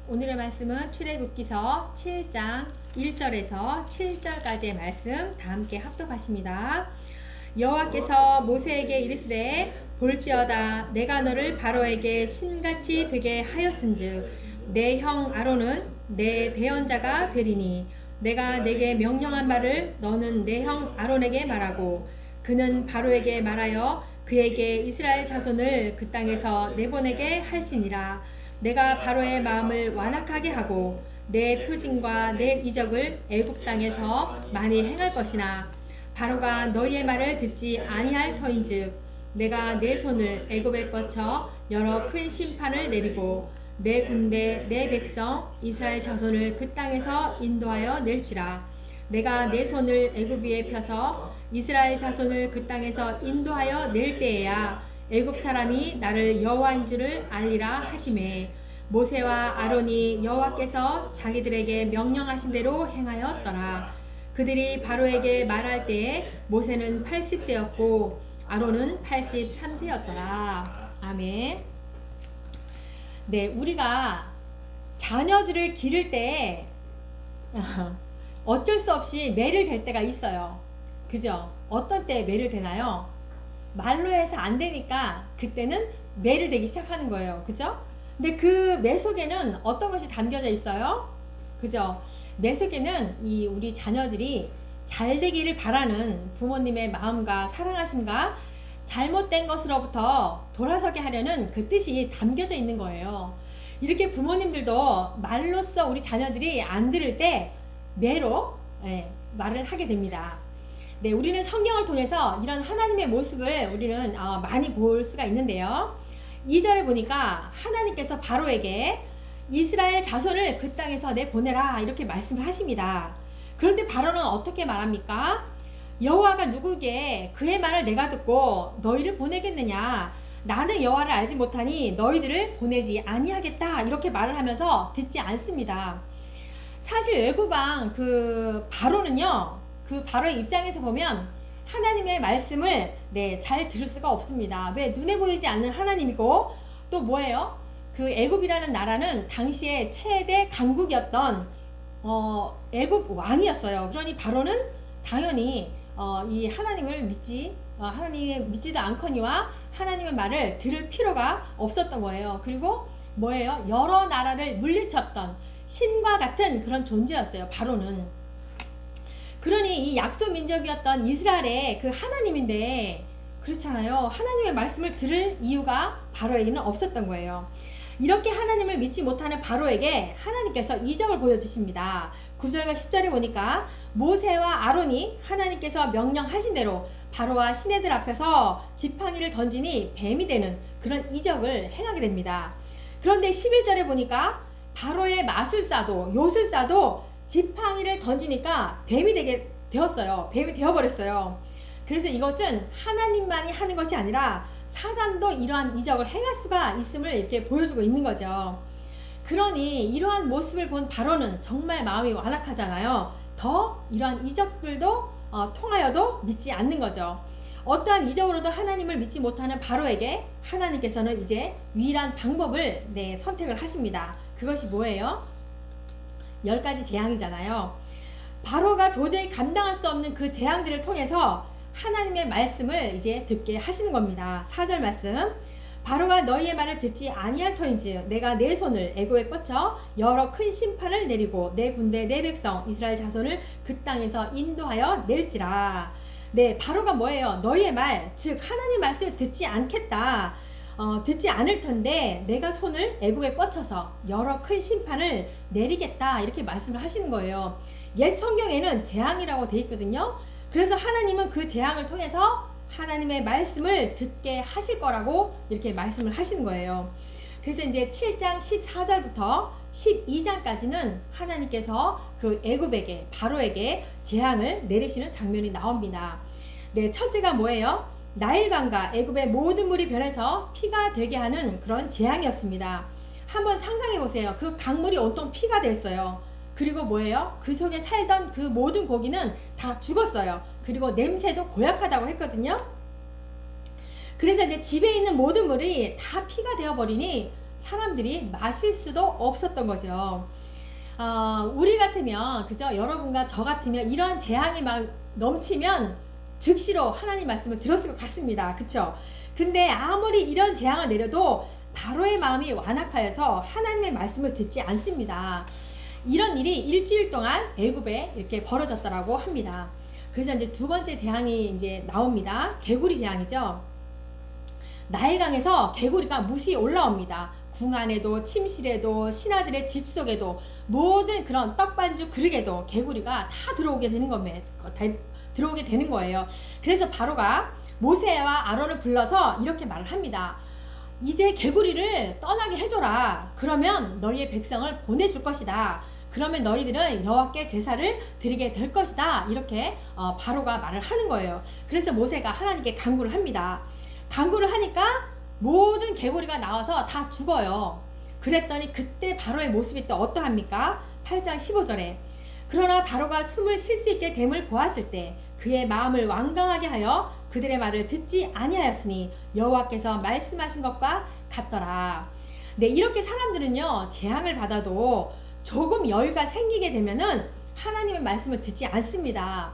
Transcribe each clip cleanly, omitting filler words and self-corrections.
오늘의 말씀은 출애굽기서 7장 1절에서 7절까지의 말씀 다 함께 합독하십니다. 여호와께서 모세에게 이르시되 볼지어다 내가 너를 바로에게 신같이 되게 하였은즉 내 형 아론은 내 대언자가 되리니 내가 내게 명령한 말을 너는 내 형 아론에게 말하고 그는 바로에게 말하여 그에게 이스라엘 자손을 그 땅에서 내보내게 할지니라. 내가 바로의 마음을 완악하게 하고 내 표징과 내 이적을 애굽 땅에서 많이 행할 것이나 바로가 너희의 말을 듣지 아니할 터인즉 내가 내 손을 애굽에 뻗쳐 여러 큰 심판을 내리고 내 군대 내 백성 이스라엘 자손을 그 땅에서 인도하여 낼지라. 내가 내 손을 애굽 위에 펴서 이스라엘 자손을 그 땅에서 인도하여 낼 때에야 애굽 사람이 나를 여호와인 줄을 알리라 하시매 모세와 아론이 여호와께서 자기들에게 명령하신 대로 행하였더라. 그들이 바로에게 말할 때에 모세는 80세였고 아론은 83세였더라. 아멘. 네, 우리가 자녀들을 기를 때 어쩔 수 없이 매를 댈 때가 있어요. 그죠? 어떤 때 매를 대나요? 말로 해서 안 되니까 그때는 매를 대기 시작하는 거예요. 그죠? 근데 그 매 속에는 어떤 것이 담겨져 있어요? 그죠? 매 속에는 이 우리 자녀들이 잘 되기를 바라는 부모님의 마음과 사랑하심과 잘못된 것으로부터 돌아서게 하려는 그 뜻이 담겨져 있는 거예요. 이렇게 부모님들도 말로써 우리 자녀들이 안 들을 때 매로 말을 하게 됩니다. 네, 우리는 성경을 통해서 이런 하나님의 모습을 우리는 많이 볼 수가 있는데요. 2절에 보니까 하나님께서 바로에게 이스라엘 자손을 그 땅에서 내보내라 이렇게 말씀을 하십니다. 그런데 바로는 어떻게 말합니까? 여호와가 누구게 그의 말을 내가 듣고 너희를 보내겠느냐? 나는 여호와를 알지 못하니 너희들을 보내지 아니하겠다 이렇게 말을 하면서 듣지 않습니다. 사실 애굽왕 그 바로는요, 그 바로의 입장에서 보면 하나님의 말씀을 잘 들을 수가 없습니다. 왜? 눈에 보이지 않는 하나님이고 또 뭐예요? 그 애굽이라는 나라는 당시에 최대 강국이었던 애굽 왕이었어요. 그러니 바로는 당연히 이 하나님을 믿지도 않거니와 하나님의 말을 들을 필요가 없었던 거예요. 그리고 뭐예요? 여러 나라를 물리쳤던 신과 같은 그런 존재였어요. 바로는. 그러니 이 약속 민족이었던 이스라엘의 그 하나님인데 그렇잖아요. 하나님의 말씀을 들을 이유가 바로에게는 없었던 거예요. 이렇게 하나님을 믿지 못하는 바로에게 하나님께서 이적을 보여주십니다. 9절과 10절에 보니까 모세와 아론이 하나님께서 명령하신 대로 바로와 시내들 앞에서 지팡이를 던지니 뱀이 되는 그런 이적을 행하게 됩니다. 그런데 11절에 보니까 바로의 마술사도 요술사도 지팡이를 던지니까 뱀이 되게 되었어요. 뱀이 되어버렸어요. 그래서 이것은 하나님만이 하는 것이 아니라 사단도 이러한 이적을 행할 수가 있음을 이렇게 보여주고 있는 거죠. 그러니 이러한 모습을 본 바로는 정말 마음이 완악하잖아요. 더 이러한 이적들도 통하여도 믿지 않는 거죠. 어떠한 이적으로도 하나님을 믿지 못하는 바로에게 하나님께서는 이제 유일한 방법을 선택을 하십니다. 그것이 뭐예요? 10가지 재앙이잖아요. 바로가 도저히 감당할 수 없는 그 재앙들을 통해서 하나님의 말씀을 이제 듣게 하시는 겁니다. 4절 말씀. 바로가 너희의 말을 듣지 아니할 터인즉 내가 내 손을 애굽에 뻗쳐 여러 큰 심판을 내리고 내 군대 내 백성 이스라엘 자손을 그 땅에서 인도하여 낼지라. 네, 바로가 뭐예요? 너희의 말, 즉 하나님 말씀을 듣지 않겠다. 듣지 않을 텐데 내가 손을 애굽에 뻗쳐서 여러 큰 심판을 내리겠다 이렇게 말씀을 하시는 거예요. 옛 성경에는 재앙이라고 돼 있거든요. 그래서 하나님은 그 재앙을 통해서 하나님의 말씀을 듣게 하실 거라고 이렇게 말씀을 하시는 거예요. 그래서 이제 7장 14절부터 12장까지는 하나님께서 그 애굽에게 바로에게 재앙을 내리시는 장면이 나옵니다. 네, 첫째가 뭐예요? 나일강과 애굽의 모든 물이 변해서 피가 되게 하는 그런 재앙이었습니다. 한번 상상해 보세요. 그 강물이 온통 피가 됐어요. 그리고 뭐예요? 그 속에 살던 그 모든 고기는 다 죽었어요. 그리고 냄새도 고약하다고 했거든요. 그래서 이제 집에 있는 모든 물이 다 피가 되어버리니 사람들이 마실 수도 없었던 거죠. 우리 같으면, 그죠? 여러분과 저 같으면 이런 재앙이 막 넘치면 즉시로 하나님 말씀을 들었을 것 같습니다. 그쵸? 근데 아무리 이런 재앙을 내려도 바로의 마음이 완악하여서 하나님의 말씀을 듣지 않습니다. 이런 일이 일주일 동안 애굽에 이렇게 벌어졌다라고 합니다. 그래서 이제 두 번째 재앙이 이제 나옵니다. 개구리 재앙이죠. 나일강에서 개구리가 무수히 올라옵니다. 궁 안에도, 침실에도, 신하들의 집 속에도, 모든 그런 떡반죽 그릇에도 개구리가 다 들어오게 되는 거예요. 그래서 바로가 모세와 아론을 불러서 이렇게 말을 합니다. 이제 개구리를 떠나게 해줘라. 그러면 너희의 백성을 보내줄 것이다. 그러면 너희들은 여호와께 제사를 드리게 될 것이다. 이렇게 바로가 말을 하는 거예요. 그래서 모세가 하나님께 간구를 합니다. 간구를 하니까 모든 개구리가 나와서 다 죽어요. 그랬더니 그때 바로의 모습이 또 어떠합니까? 8장 15절에 그러나 바로가 숨을 쉴 수 있게 됨을 보았을 때 그의 마음을 완강하게 하여 그들의 말을 듣지 아니하였으니 여호와께서 말씀하신 것과 같더라. 네, 이렇게 사람들은요 재앙을 받아도 조금 여유가 생기게 되면은 하나님의 말씀을 듣지 않습니다.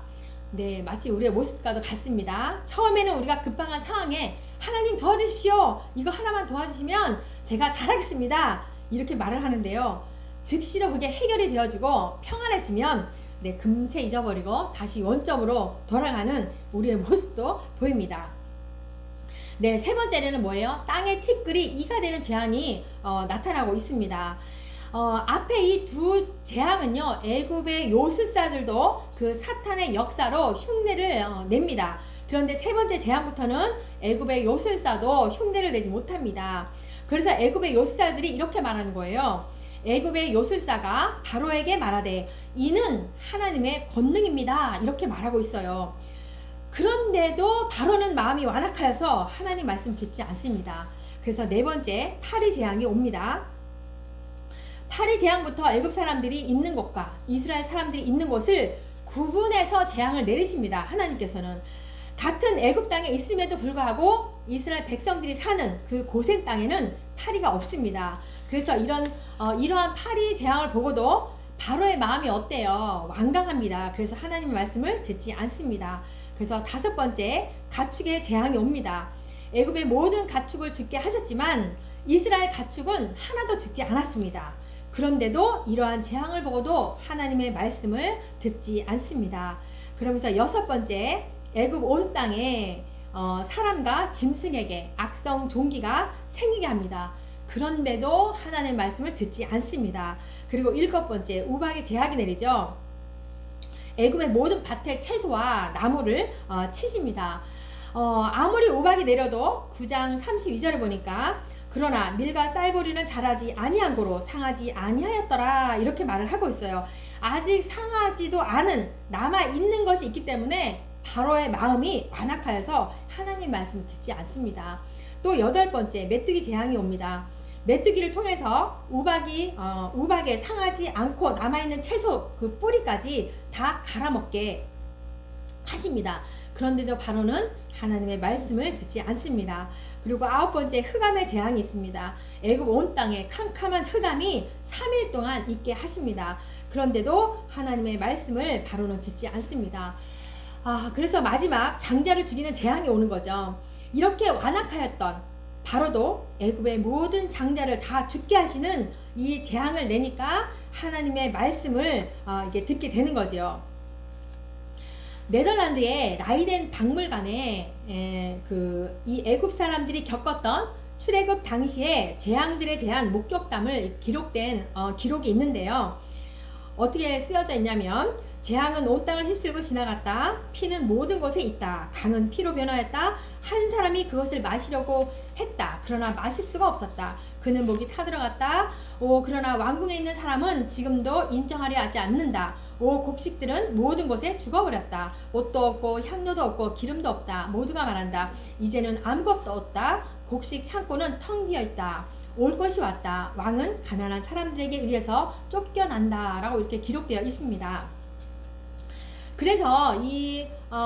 네, 마치 우리의 모습과도 같습니다. 처음에는 우리가 급박한 상황에 하나님 도와주십시오. 이거 하나만 도와주시면 제가 잘하겠습니다. 이렇게 말을 하는데요. 즉시로 그게 해결이 되어지고 평안해지면 네, 금세 잊어버리고 다시 원점으로 돌아가는 우리의 모습도 보입니다. 네, 세 번째는 뭐예요? 땅의 티끌이 이가 되는 재앙이 나타나고 있습니다. 앞에 이 두 재앙은요, 애굽의 요술사들도 그 사탄의 역사로 흉내를 냅니다. 그런데 세 번째 재앙부터는 애굽의 요술사도 흉내를 내지 못합니다. 그래서 애굽의 요술사들이 이렇게 말하는 거예요. 애굽의 요술사가 바로에게 말하되 이는 하나님의 권능입니다. 이렇게 말하고 있어요. 그런데도 바로는 마음이 완악하여서 하나님 말씀 듣지 않습니다. 그래서 네 번째 파리 재앙이 옵니다. 파리 재앙부터 애굽 사람들이 있는 곳과 이스라엘 사람들이 있는 곳을 구분해서 재앙을 내리십니다. 하나님께서는 같은 애굽 땅에 있음에도 불구하고 이스라엘 백성들이 사는 그 고센 땅에는 파리가 없습니다. 그래서 이러한 파리 재앙을 보고도 바로의 마음이 어때요? 완강합니다. 그래서 하나님의 말씀을 듣지 않습니다. 그래서 다섯 번째 가축의 재앙이 옵니다. 애굽의 모든 가축을 죽게 하셨지만 이스라엘 가축은 하나도 죽지 않았습니다. 그런데도 이러한 재앙을 보고도 하나님의 말씀을 듣지 않습니다. 그러면서 여섯 번째 애굽 온 땅에 사람과 짐승에게 악성 종기가 생기게 합니다. 그런데도 하나님의 말씀을 듣지 않습니다. 그리고 일곱 번째 우박의 재앙이 내리죠. 애굽의 모든 밭의 채소와 나무를 치십니다. 아무리 우박이 내려도 9장 32절에 보니까 그러나 밀과 쌀보리는 자라지 아니한 고로 상하지 아니하였더라 이렇게 말을 하고 있어요. 아직 상하지도 않은 남아있는 것이 있기 때문에 바로의 마음이 완악하여서 하나님 말씀을 듣지 않습니다. 또 여덟 번째 메뚜기 재앙이 옵니다. 메뚜기를 통해서 우박에 상하지 않고 남아있는 채소 그 뿌리까지 다 갈아먹게 하십니다. 그런데도 바로는 하나님의 말씀을 듣지 않습니다. 그리고 아홉 번째 흑암의 재앙이 있습니다. 애굽 온 땅에 캄캄한 흑암이 3일 동안 있게 하십니다. 그런데도 하나님의 말씀을 바로는 듣지 않습니다. 그래서 마지막 장자를 죽이는 재앙이 오는 거죠. 이렇게 완악하였던 바로도 애굽의 모든 장자를 다 죽게 하시는 이 재앙을 내니까 하나님의 말씀을 이게 듣게 되는 거죠. 네덜란드의 라이덴 박물관에 이 애굽 사람들이 겪었던 출애굽 당시의 재앙들에 대한 목격담을 기록된 기록이 있는데요. 어떻게 쓰여져 있냐면 재앙은 온 땅을 휩쓸고 지나갔다. 피는 모든 곳에 있다. 강은 피로 변화했다. 한 사람이 그것을 마시려고 했다. 그러나 마실 수가 없었다. 그는 목이 타들어갔다. 그러나 왕궁에 있는 사람은 지금도 인정하려 하지 않는다. 곡식들은 모든 곳에 죽어버렸다. 옷도 없고 향료도 없고 기름도 없다. 모두가 말한다. 이제는 아무것도 없다. 곡식 창고는 텅 비어 있다. 올 것이 왔다. 왕은 가난한 사람들에게 의해서 쫓겨난다. 라고 이렇게 기록되어 있습니다. 그래서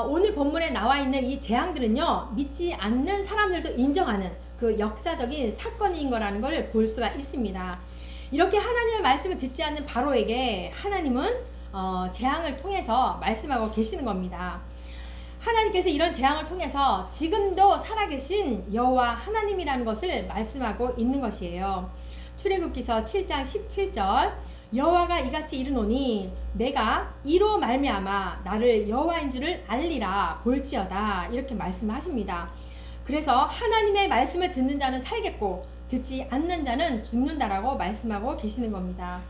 오늘 본문에 나와 있는 이 재앙들은요, 믿지 않는 사람들도 인정하는 그 역사적인 사건인 거라는 걸 볼 수가 있습니다. 이렇게 하나님의 말씀을 듣지 않는 바로에게 하나님은 재앙을 통해서 말씀하고 계시는 겁니다. 하나님께서 이런 재앙을 통해서 지금도 살아계신 여호와 하나님이라는 것을 말씀하고 있는 것이에요. 출애굽기서 7장 17절 여호와가 이같이 이르노니 내가 이로 말미암아 나를 여호와인 줄을 알리라 볼지어다 이렇게 말씀하십니다. 그래서 하나님의 말씀을 듣는 자는 살겠고 듣지 않는 자는 죽는다라고 말씀하고 계시는 겁니다.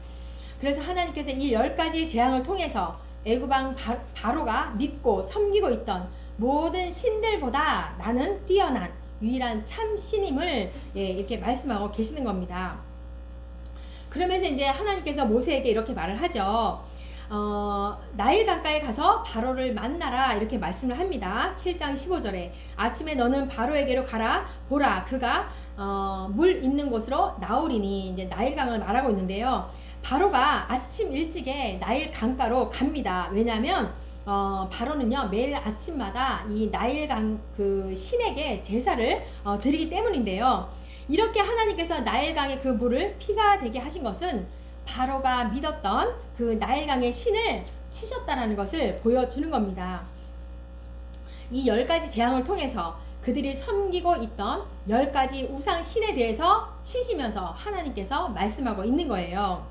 그래서 하나님께서 이 10가지 재앙을 통해서 애굽왕 바로가 믿고 섬기고 있던 모든 신들보다 나는 뛰어난 유일한 참 신임을 이렇게 말씀하고 계시는 겁니다. 그러면서 이제 하나님께서 모세에게 이렇게 말을 하죠. 나일 강가에 가서 바로를 만나라 이렇게 말씀을 합니다. 7장 15절에 아침에 너는 바로에게로 가라 보라 그가 물 있는 곳으로 나오리니 이제 나일강을 말하고 있는데요. 바로가 아침 일찍에 나일 강가로 갑니다. 왜냐하면 바로는요 매일 아침마다 이 나일강 그 신에게 제사를 드리기 때문인데요. 이렇게 하나님께서 나일강의 그 물을 피가 되게 하신 것은 바로가 믿었던 그 나일강의 신을 치셨다라는 것을 보여주는 겁니다. 이 10가지 재앙을 통해서 그들이 섬기고 있던 10가지 우상 신에 대해서 치시면서 하나님께서 말씀하고 있는 거예요.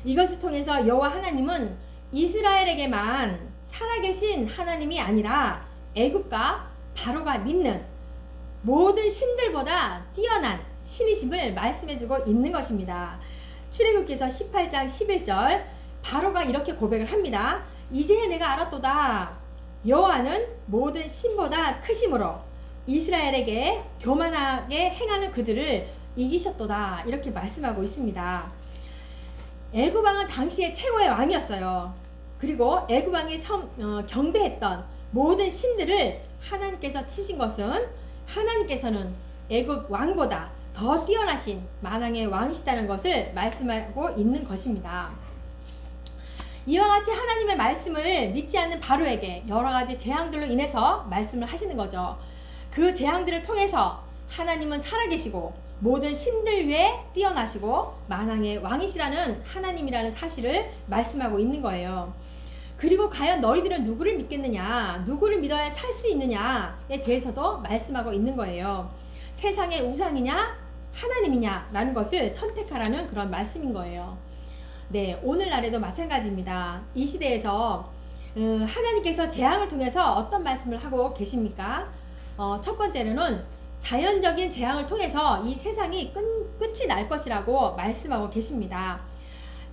이것을 통해서 여호와 하나님은 이스라엘에게만 살아계신 하나님이 아니라 애굽과 바로가 믿는 모든 신들보다 뛰어난 신이심을 말씀해주고 있는 것입니다. 출애굽기서 18장 11절 바로가 이렇게 고백을 합니다. 이제 내가 알았도다. 여호와는 모든 신보다 크심으로 이스라엘에게 교만하게 행하는 그들을 이기셨도다. 이렇게 말씀하고 있습니다. 애굽왕은 당시의 최고의 왕이었어요. 그리고 애굽왕이 경배했던 모든 신들을 하나님께서 치신 것은 하나님께서는 애굽 왕보다 더 뛰어나신 만왕의 왕이시다는 것을 말씀하고 있는 것입니다. 이와 같이 하나님의 말씀을 믿지 않는 바로에게 여러 가지 재앙들로 인해서 말씀을 하시는 거죠. 그 재앙들을 통해서 하나님은 살아계시고 모든 신들 위에 뛰어나시고 만왕의 왕이시라는 하나님이라는 사실을 말씀하고 있는 거예요. 그리고 과연 너희들은 누구를 믿겠느냐, 누구를 믿어야 살 수 있느냐에 대해서도 말씀하고 있는 거예요. 세상의 우상이냐 하나님이냐 라는 것을 선택하라는 그런 말씀인 거예요. 네, 오늘날에도 마찬가지입니다. 이 시대에서 하나님께서 재앙을 통해서 어떤 말씀을 하고 계십니까? 첫 번째로는 자연적인 재앙을 통해서 이 세상이 끝이 날 것이라고 말씀하고 계십니다.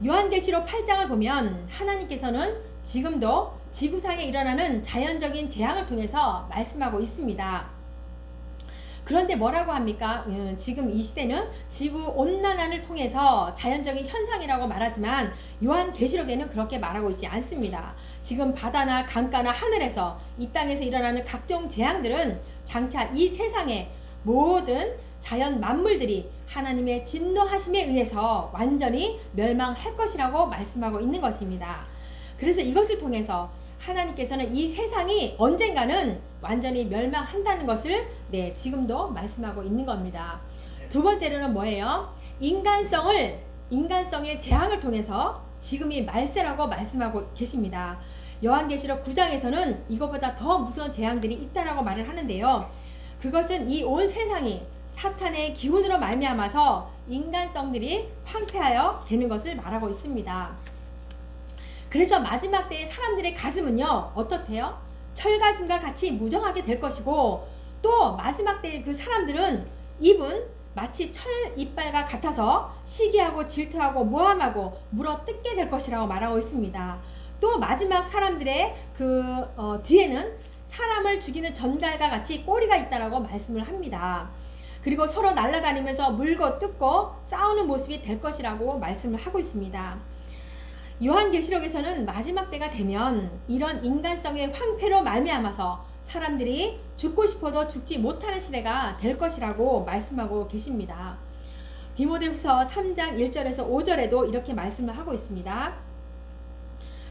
요한계시록 8장을 보면 하나님께서는 지금도 지구상에 일어나는 자연적인 재앙을 통해서 말씀하고 있습니다. 그런데 뭐라고 합니까? 지금 이 시대는 지구온난화를 통해서 자연적인 현상이라고 말하지만 요한계시록에는 그렇게 말하고 있지 않습니다. 지금 바다나 강가나 하늘에서 이 땅에서 일어나는 각종 재앙들은 장차 이 세상의 모든 자연 만물들이 하나님의 진노하심에 의해서 완전히 멸망할 것이라고 말씀하고 있는 것입니다. 그래서 이것을 통해서 하나님께서는 이 세상이 언젠가는 완전히 멸망한다는 것을 지금도 말씀하고 있는 겁니다. 두 번째로는 뭐예요? 인간성의 재앙을 통해서 지금이 말세라고 말씀하고 계십니다. 요한계시록 9장에서는 이것보다 더 무서운 재앙들이 있다라고 말을 하는데요. 그것은 이 온 세상이 사탄의 기운으로 말미암아서 인간성들이 황폐하여 되는 것을 말하고 있습니다. 그래서 마지막 때의 사람들의 가슴은요 어떻대요? 철가슴과 같이 무정하게 될 것이고 또 마지막 때의 그 사람들은 입은 마치 철 이빨과 같아서 시기하고 질투하고 모함하고 물어뜯게 될 것이라고 말하고 있습니다. 또 마지막 사람들의 뒤에는 사람을 죽이는 전갈과 같이 꼬리가 있다라고 말씀을 합니다. 그리고 서로 날아다니면서 물고 뜯고 싸우는 모습이 될 것이라고 말씀을 하고 있습니다. 요한계시록에서는 마지막 때가 되면 이런 인간성의 황폐로 말미암아서 사람들이 죽고 싶어도 죽지 못하는 시대가 될 것이라고 말씀하고 계십니다. 디모데후서 3장 1절에서 5절에도 이렇게 말씀을 하고 있습니다.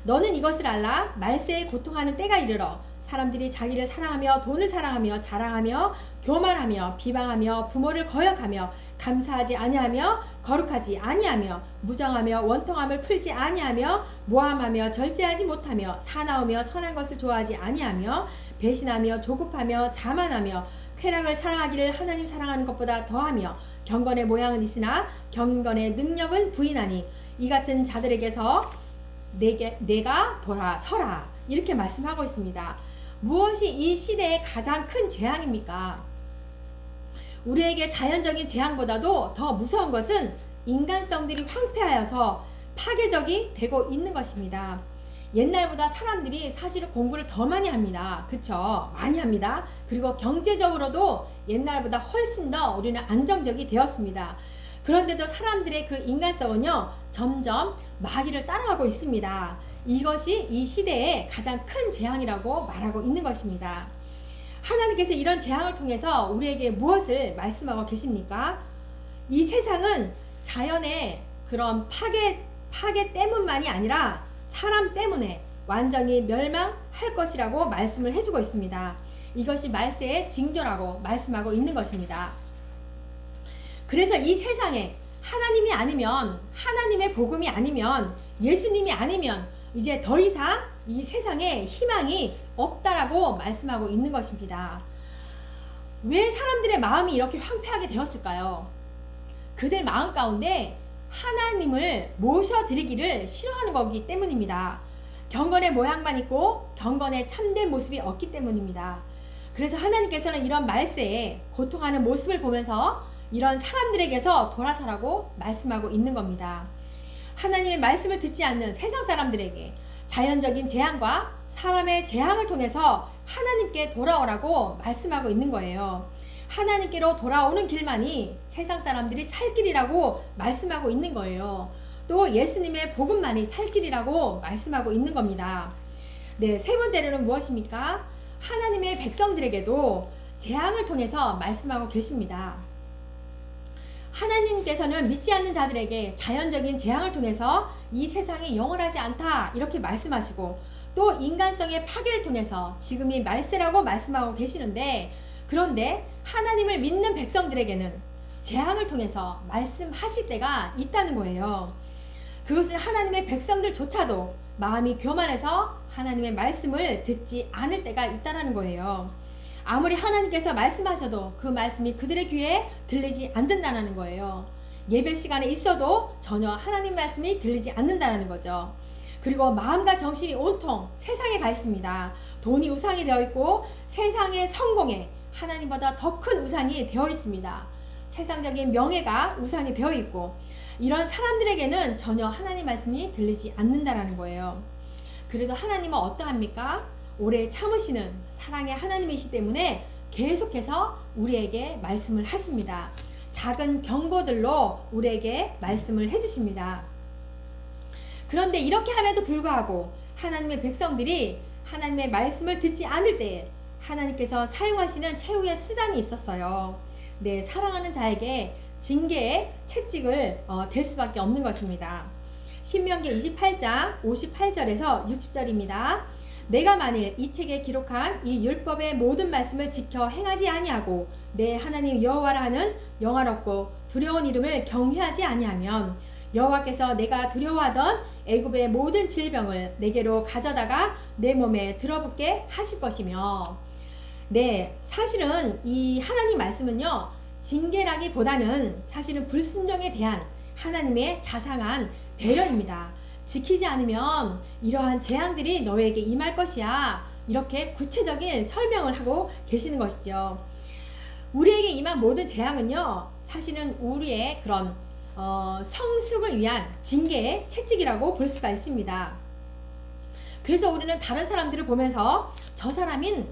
너는 이것을 알라 말세에 고통하는 때가 이르러 사람들이 자기를 사랑하며 돈을 사랑하며 자랑하며 교만하며 비방하며 부모를 거역하며 감사하지 아니하며 거룩하지 아니하며 무정하며 원통함을 풀지 아니하며 모함하며 절제하지 못하며 사나우며 선한 것을 좋아하지 아니하며 배신하며 조급하며 자만하며 쾌락을 사랑하기를 하나님 사랑하는 것보다 더하며 경건의 모양은 있으나 경건의 능력은 부인하니 이 같은 자들에게서 내가 돌아서라, 이렇게 말씀하고 있습니다. 무엇이 이 시대의 가장 큰 재앙입니까? 우리에게 자연적인 재앙보다도 더 무서운 것은 인간성들이 황폐하여서 파괴적이 되고 있는 것입니다. 옛날보다 사람들이 사실은 공부를 더 많이 합니다. 그쵸? 많이 합니다. 그리고 경제적으로도 옛날보다 훨씬 더 우리는 안정적이 되었습니다. 그런데도 사람들의 그 인간성은요, 점점 마귀를 따라가고 있습니다. 이것이 이 시대의 가장 큰 재앙이라고 말하고 있는 것입니다. 하나님께서 이런 재앙을 통해서 우리에게 무엇을 말씀하고 계십니까? 이 세상은 자연의 그런 파괴 때문만이 아니라 사람 때문에 완전히 멸망할 것이라고 말씀을 해주고 있습니다. 이것이 말세의 징조라고 말씀하고 있는 것입니다. 그래서 이 세상에 하나님이 아니면, 하나님의 복음이 아니면, 예수님이 아니면 이제 더 이상 이 세상에 희망이 없다라고 말씀하고 있는 것입니다. 왜 사람들의 마음이 이렇게 황폐하게 되었을까요? 그들 마음 가운데 하나님을 모셔드리기를 싫어하는 거기 때문입니다. 경건의 모양만 있고 경건의 참된 모습이 없기 때문입니다. 그래서 하나님께서는 이런 말세에 고통하는 모습을 보면서 이런 사람들에게서 돌아서라고 말씀하고 있는 겁니다. 하나님의 말씀을 듣지 않는 세상 사람들에게 자연적인 재앙과 사람의 재앙을 통해서 하나님께 돌아오라고 말씀하고 있는 거예요. 하나님께로 돌아오는 길만이 세상 사람들이 살 길이라고 말씀하고 있는 거예요. 또 예수님의 복음만이 살 길이라고 말씀하고 있는 겁니다. 네, 세 번째로는 무엇입니까? 하나님의 백성들에게도 재앙을 통해서 말씀하고 계십니다. 하나님께서는 믿지 않는 자들에게 자연적인 재앙을 통해서 이 세상이 영원하지 않다, 이렇게 말씀하시고, 또 인간성의 파괴를 통해서 지금이 말세라고 말씀하고 계시는데, 그런데 하나님을 믿는 백성들에게는 재앙을 통해서 말씀하실 때가 있다는 거예요. 그것은 하나님의 백성들조차도 마음이 교만해서 하나님의 말씀을 듣지 않을 때가 있다는 거예요. 아무리 하나님께서 말씀하셔도 그 말씀이 그들의 귀에 들리지 않는다는 거예요. 예배 시간에 있어도 전혀 하나님 말씀이 들리지 않는다는 거죠. 그리고 마음과 정신이 온통 세상에 가 있습니다. 돈이 우상이 되어 있고 세상의 성공에 하나님보다 더 큰 우상이 되어 있습니다. 세상적인 명예가 우상이 되어 있고, 이런 사람들에게는 전혀 하나님 말씀이 들리지 않는다는 거예요. 그래도 하나님은 어떠합니까? 오래 참으시는 사랑의 하나님이시기 때문에 계속해서 우리에게 말씀을 하십니다. 작은 경고들로 우리에게 말씀을 해주십니다. 그런데 이렇게 함에도 불구하고 하나님의 백성들이 하나님의 말씀을 듣지 않을 때에 하나님께서 사용하시는 최후의 수단이 있었어요. 네, 사랑하는 자에게 징계의 채찍을 댈 수밖에 없는 것입니다. 신명기 28장 58절에서 60절입니다. 내가 만일 이 책에 기록한 이 율법의 모든 말씀을 지켜 행하지 아니하고 내 하나님 여호와라 하는 영화롭고 두려운 이름을 경외하지 아니하면 여호와께서 내가 두려워하던 애굽의 모든 질병을 내게로 가져다가 내 몸에 들어붙게 하실 것이며, 네, 사실은 이 하나님 말씀은요, 징계라기보다는 사실은 불순종에 대한 하나님의 자상한 배려입니다. 지키지 않으면 이러한 재앙들이 너에게 임할 것이야, 이렇게 구체적인 설명을 하고 계시는 것이죠. 우리에게 임한 모든 재앙은요, 사실은 우리의 그런 성숙을 위한 징계의 채찍이라고 볼 수가 있습니다. 그래서 우리는 다른 사람들을 보면서 저 사람인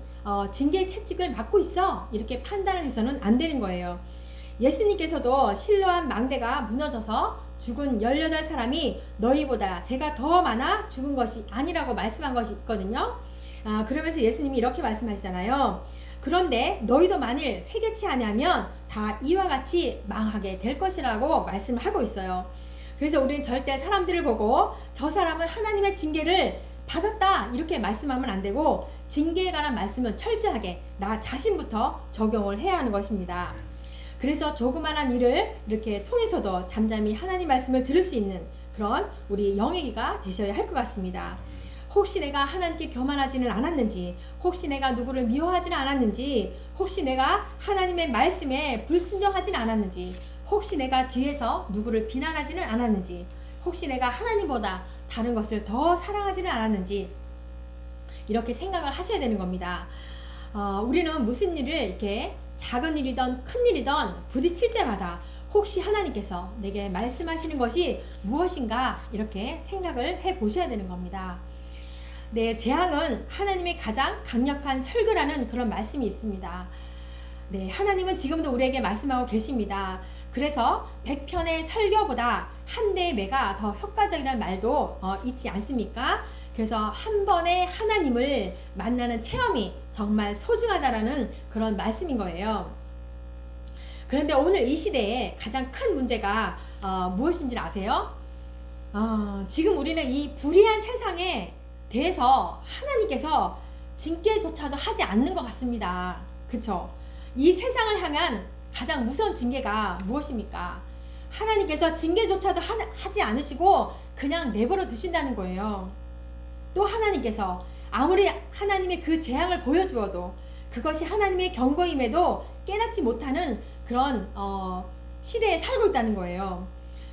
징계의 채찍을 맞고 있어, 이렇게 판단을 해서는 안 되는 거예요. 예수님께서도 실로암 망대가 무너져서 죽은 18사람이 너희보다 죄가 더 많아 죽은 것이 아니라고 말씀한 것이 있거든요. 그러면서 예수님이 이렇게 말씀하시잖아요. 그런데 너희도 만일 회개치 아니하면 다 이와 같이 망하게 될 것이라고 말씀을 하고 있어요. 그래서 우리는 절대 사람들을 보고 저 사람은 하나님의 징계를 받았다 이렇게 말씀하면 안 되고 징계에 관한 말씀은 철저하게 나 자신부터 적용을 해야 하는 것입니다. 그래서 조그만한 일을 이렇게 통해서도 잠잠히 하나님 말씀을 들을 수 있는 그런 우리 영예기가 되셔야 할 것 같습니다. 혹시 내가 하나님께 교만하지는 않았는지, 혹시 내가 누구를 미워하지는 않았는지, 혹시 내가 하나님의 말씀에 불순종하지는 않았는지, 혹시 내가 뒤에서 누구를 비난하지는 않았는지, 혹시 내가 하나님보다 다른 것을 더 사랑하지는 않았는지 이렇게 생각을 하셔야 되는 겁니다. 우리는 무슨 일을 이렇게 작은 일이든 큰 일이든 부딪힐 때마다 혹시 하나님께서 내게 말씀하시는 것이 무엇인가 이렇게 생각을 해 보셔야 되는 겁니다. 네, 재앙은 하나님의 가장 강력한 설교라는 그런 말씀이 있습니다. 네, 하나님은 지금도 우리에게 말씀하고 계십니다. 그래서 100편의 설교보다 한 대의 매가 더 효과적이라는 말도 있지 않습니까? 그래서 한 번에 하나님을 만나는 체험이 정말 소중하다라는 그런 말씀인 거예요. 그런데 오늘 이 시대에 가장 큰 문제가 무엇인지 아세요? 지금 우리는 이 불의한 세상에 대해서 하나님께서 징계조차도 하지 않는 것 같습니다. 그쵸? 이 세상을 향한 가장 무서운 징계가 무엇입니까? 하나님께서 징계조차도 하지 않으시고 그냥 내버려 두신다는 거예요. 또 하나님께서 아무리 하나님의 그 재앙을 보여주어도 그것이 하나님의 경고임에도 깨닫지 못하는 그런 시대에 살고 있다는 거예요.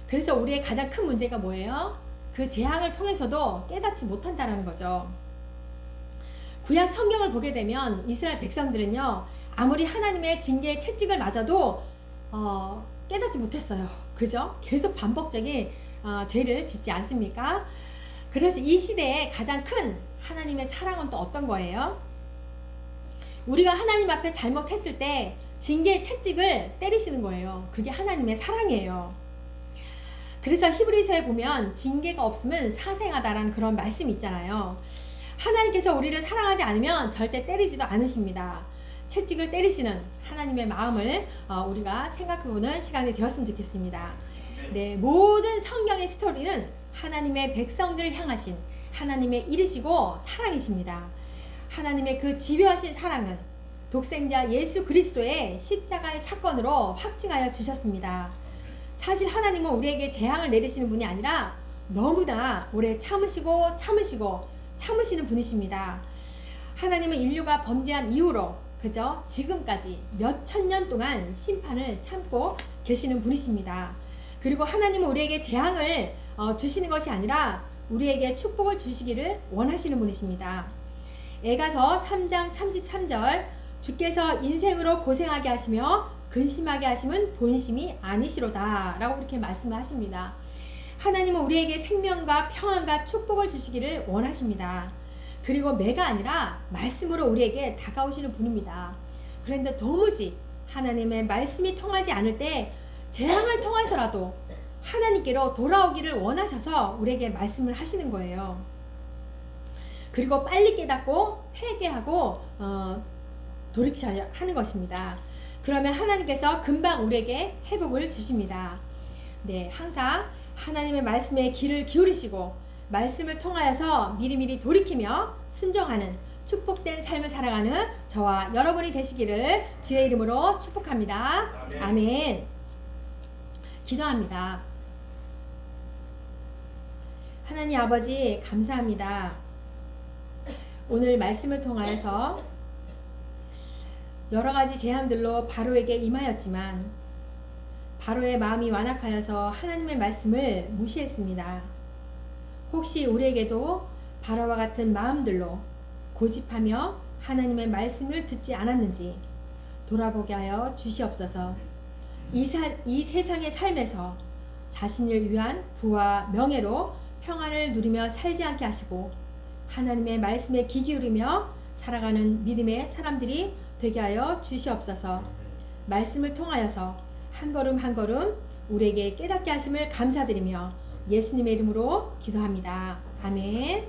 그래서 우리의 가장 큰 문제가 뭐예요? 그 재앙을 통해서도 깨닫지 못한다는 거죠. 구약 성경을 보게 되면 이스라엘 백성들은요, 아무리 하나님의 징계의 채찍을 맞아도 깨닫지 못했어요. 그죠? 계속 반복적인 죄를 짓지 않습니까? 그래서 이 시대에 가장 큰 하나님의 사랑은 또 어떤 거예요? 우리가 하나님 앞에 잘못했을 때 징계의 채찍을 때리시는 거예요. 그게 하나님의 사랑이에요. 그래서 히브리서에 보면 징계가 없으면 사생하다라는 그런 말씀이 있잖아요. 하나님께서 우리를 사랑하지 않으면 절대 때리지도 않으십니다. 채찍을 때리시는 하나님의 마음을 우리가 생각해보는 시간이 되었으면 좋겠습니다. 네, 모든 성경의 스토리는 하나님의 백성들을 향하신 하나님의 일이시고 사랑이십니다. 하나님의 그 집요하신 사랑은 독생자 예수 그리스도의 십자가의 사건으로 확증하여 주셨습니다. 사실 하나님은 우리에게 재앙을 내리시는 분이 아니라 너무나 오래 참으시는 분이십니다. 하나님은 인류가 범죄한 이후로 그저 지금까지 몇천 년 동안 심판을 참고 계시는 분이십니다. 그리고 하나님은 우리에게 재앙을 주시는 것이 아니라 우리에게 축복을 주시기를 원하시는 분이십니다. 에가서 3장 33절 주께서 인생으로 고생하게 하시며 근심하게 하심은 본심이 아니시로다 라고 그렇게 말씀을 하십니다. 하나님은 우리에게 생명과 평안과 축복을 주시기를 원하십니다. 그리고 매가 아니라 말씀으로 우리에게 다가오시는 분입니다. 그런데 도무지 하나님의 말씀이 통하지 않을 때 재앙을 통해서라도 하나님께로 돌아오기를 원하셔서 우리에게 말씀을 하시는 거예요. 그리고 빨리 깨닫고 회개하고 돌이켜야 하는 것입니다. 그러면 하나님께서 금방 우리에게 회복을 주십니다. 네, 항상 하나님의 말씀에 귀를 기울이시고 말씀을 통하여서 미리미리 돌이키며 순종하는 축복된 삶을 살아가는 저와 여러분이 되시기를 주의 이름으로 축복합니다. 아멘. 아멘. 기도합니다. 하나님 아버지 감사합니다. 오늘 말씀을 통하여서 여러 가지 재앙들로 바로에게 임하였지만 바로의 마음이 완악하여서 하나님의 말씀을 무시했습니다. 혹시 우리에게도 바로와 같은 마음들로 고집하며 하나님의 말씀을 듣지 않았는지 돌아보게 하여 주시옵소서. 이 세상의 삶에서 자신을 위한 부와 명예로 평안을 누리며 살지 않게 하시고 하나님의 말씀에 귀 기울이며 살아가는 믿음의 사람들이 되게 하여 주시옵소서. 말씀을 통하여서 한 걸음 한 걸음 우리에게 깨닫게 하심을 감사드리며 예수님의 이름으로 기도합니다. 아멘.